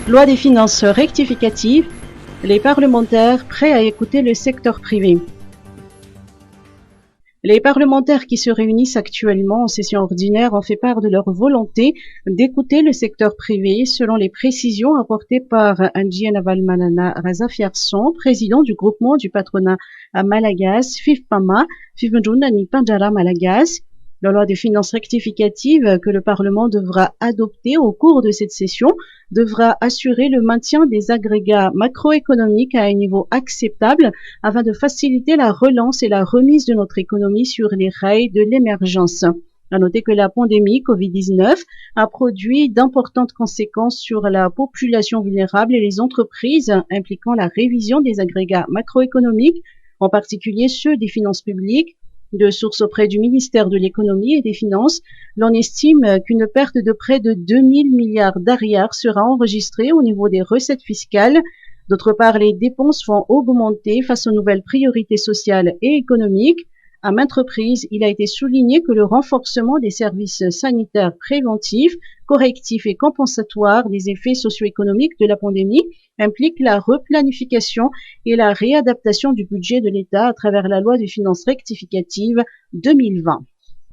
Loi des finances rectificative, les parlementaires prêts à écouter le secteur privé. Les parlementaires qui se réunissent actuellement en session ordinaire ont fait part de leur volonté d'écouter le secteur privé selon les précisions apportées par Angie Navalmanana Razafierson, président du groupement du patronat à Malagas, FIFPAMA, Fifmejunani Pandjara Malagas. La loi des finances rectificatives que le Parlement devra adopter au cours de cette session devra assurer le maintien des agrégats macroéconomiques à un niveau acceptable afin de faciliter la relance et la remise de notre économie sur les rails de l'émergence. À noter que la pandémie Covid-19 a produit d'importantes conséquences sur la population vulnérable et les entreprises, impliquant la révision des agrégats macroéconomiques, en particulier ceux des finances publiques. De sources auprès du ministère de l'économie et des finances, l'on estime qu'une perte de près de 2000 milliards d'arrières sera enregistrée au niveau des recettes fiscales. D'autre part, les dépenses vont augmenter face aux nouvelles priorités sociales et économiques. À maintes reprises, il a été souligné que le renforcement des services sanitaires préventifs, correctifs et compensatoires des effets socio-économiques de la pandémie implique la replanification et la réadaptation du budget de l'État à travers la loi des finances rectificatives 2020.